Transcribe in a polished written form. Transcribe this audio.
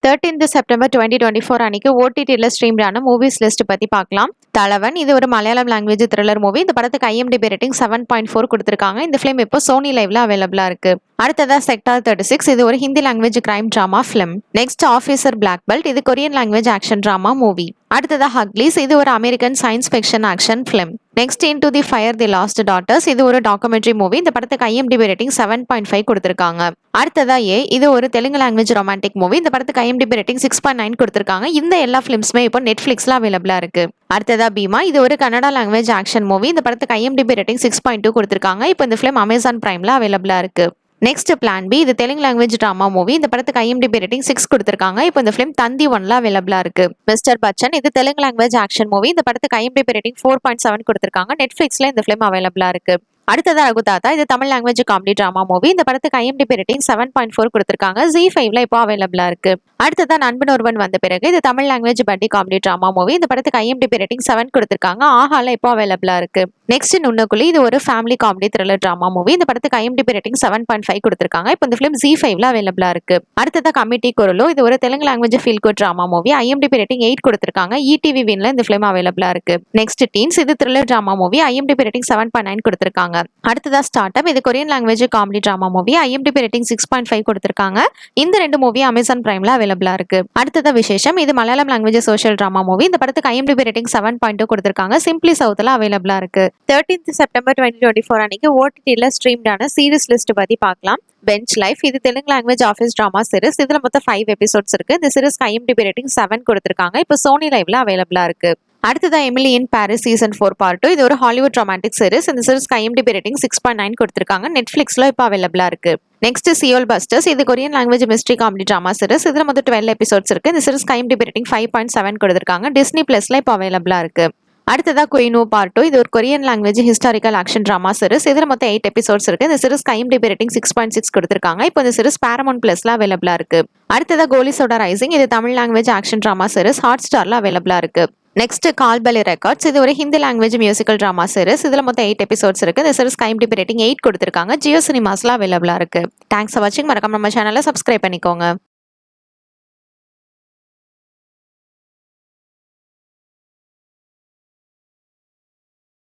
13th September 2024 அன்னைக்கு ஓடிடியில் ஸ்ட்ரீம்டான movies list பற்றி பார்க்கலாம். தலைவன் இது ஒரு மலையாளம் லாங்குவேஜ் த்ரில்லர் மூவி. இந்த படத்துக்கு IMDb ரேட்டிங் 7.4 கொடுத்துருக்காங்க. இந்த ஃபிலிம் இப்போ சோனி லைவ்ல அவைலபிளாக இருக்கு. அடுத்ததா செக்டார் 36 இது ஒரு Hindi language crime drama film. Next officer black belt இது Korean language action drama movie. அடுத்ததா ஹக்லீஸ் இது ஒரு American science fiction action film. Next into the fire the lost daughters இது ஒரு டாக்குமெண்ட்ரி மூவி. இந்த படத்துக்கு IMDb ரேட்டிங் 7.5 கொடுத்துருக்காங்க. அடுத்ததா இது ஒரு தெலுங்கு லாங்குவேஜ் ரொமான்டிக் மூவி. இந்த படத்துக்கு IMDb ரேட்டிங் 6.9 கொடுத்துருக்காங்க. இந்த எல்லா ஃபிலிம்ஸுமே இப்போ நெட்ஃபிளிக்ஸ்ல அவைலபிளா இருக்கு. அடுத்ததா பீமா இது ஒரு கன்னடா லாங்குவேஜ் ஆக்ஷன் மூவி. இந்த படத்துக்கு IMDb ரேட்டிங் 6.2 கொடுத்துருக்காங்க. இப்போ இந்த ஃபிலிம் அமேசான் பிரைம்ல அவைலபிளா இருக்கு. நெக்ஸ்ட் பிளான் பி இது தெலுங்கு லாங்குவேஜ் ட்ராமா மூவி. இந்த படத்துக்கு IMDb ரேட்டிங் 6 கொடுத்துருக்காங்க. இப்போ இந்த ஃபிலிம் தந்தி 1ல அவைலபிளா இருக்கு. மிஸ்டர் பச்சன் இது தெலுங்கு லாங்குவேஜ் ஆக்ஷன் மூவி. இந்த படத்துக்கு IMDb ரேட்டிங் 4.7 கொடுத்துருக்காங்க. நெட்ஃபிளிக்ஸ்ல இந்த ஃபிலிம் அவைலபிளா இருக்கு. அடுத்ததா ரகுதாத்தா இது Tamil language comedy drama movie. இந்த படத்துக்கு IMDb ரேட்டிங் 7.4 கொடுத்துருக்காங்க. Z5ல இப்போ அவைலபிளா இருக்கு. அடுத்ததா நண்பன் ஒருவன் வந்த பிறகு இது தமிழ் லாங்குவேஜ் பட்டி காமெடி ட்ராமா மூவி. இந்த படத்துக்கு IMDb ரேட்டிங் 7 கொடுத்துருக்காங்க. ஆஹால இப்போ அவைலபிளா இருக்கு. நெக்ஸ்ட் நுண்ணக்குழி இது ஒரு family comedy thriller drama movie. இந்த படத்துக்கு IMDb ரேட்டிங் 7.5 கொடுத்துருக்காங்க. இப்போ இந்த ஃபிலிம் Z5ல அவைலபிளா இருக்கு. அடுத்ததா கமிட்டி குரலோ இது ஒரு Telugu language feel good drama movie. IMDb rating 8 கொடுத்துருக்காங்க. ETV வின்ல இந்த ஃபிலிம் அவைலபிளா இருக்கு. நெக்ஸ்ட் டீன்ஸ் இது thriller drama movie. IMDb rating 7.9 கொடுத்துருக்காங்க. அடுத்ததா ஸ்டார்ட் அப் இது Korean language comedy drama movie. IMDb rating 6.5 கொடுத்துருக்காங்க. இந்த ரெண்டு மூவி அமேசான் பிரைம்ல அவைலபிளா இருக்கு. அடுத்ததா விசேஷம் இது Malayalam language social drama movie. இந்த படத்துக்கு IMDb ரேட்டிங் 7.2 கொடுத்துருக்காங்க. சிம்பிளி சவுத்ல அவைலபிளா இருக்கு. 13th செப்டம்பர் 2024 அன்னைக்கு ஓடிடியில் ஸ்ட்ரீம்டான சீரிஸ் லிஸ்ட் பத்தி பார்க்கலாம். பெஞ்ச் லைஃப் இது Telugu language office drama series. இதுல மொத்தம் 5 எபிசோட்ஸ் இருக்கு. இந்த சீரிஸ்க்கு IMDb ரேட்டிங் 7 கொடுத்துருக்காங்க. இப்போ சோனி லைவ்ல அவைலபிளா இருக்கு. அடுத்ததா எமிலி இன் பாரிஸ் சீசன் 4 பார்ட் 2 இது ஒரு ஹாலிவுட் ரொமான்டிக் சீரிஸ். இந்த சீரிஸ்க்கு IMDb ரேட்டிங் 6.9 கொடுத்துருக்காங்க. நெட்ஃபிளிக்ஸ்ல இப்போ அவைலபிளா இருக்கு. நெக்ஸ்ட் சியோல் பஸ்டர்ஸ் இது Korean language mystery comedy drama series. இதுல மொத்தம் 12 எபிசோட்ஸ் இருக்கு. இந்த சீரிஸ்க்கு IMDb ரேட்டிங் 5.7 கொடுத்துருக்காங்க. டிஸ்னி பிளஸ்ல இப்போ அவைலபிளா இருக்கு. அடுத்ததா குயினோ பார்ட் 2 இது ஒரு Korean language historical action drama series. இதுல மொத்தம் 8 எபிசோட்ஸ் இருக்கு. இந்த சீரிஸ்க்கு IMDb ரேட்டிங் 6.6 கொடுத்துருக்காங்க. இப்போ இந்த சீரிஸ் பாரமவுண்ட் பிளஸ்ல அவைலபிளா இருக்கு. அடுத்ததா கோலி சோடா ரைசிங் இது Tamil language action drama series. Hot ஸ்டார்ல அவைலபிளா இருக்கு. நெக்ஸ்ட் கால்பலி ரெக்கார்ட்ஸ் இது ஒரு Hindi language musical drama series. இதுல மொத்தம் 8 எபிசோட்ஸ் இருக்கு. இந்த சீரிஸ்க்கு IMDb ரேட்டிங் 8 கொடுத்துருக்காங்க. ஜியோ சினிமாஸ்ல அவைலபிளா இருக்கு. தேங்க்ஸ் ஃபார் வாட்சிங். மறக்காம நம்ம சேனலை சப்ஸ்கிரைப் பண்ணிக்கோங்க.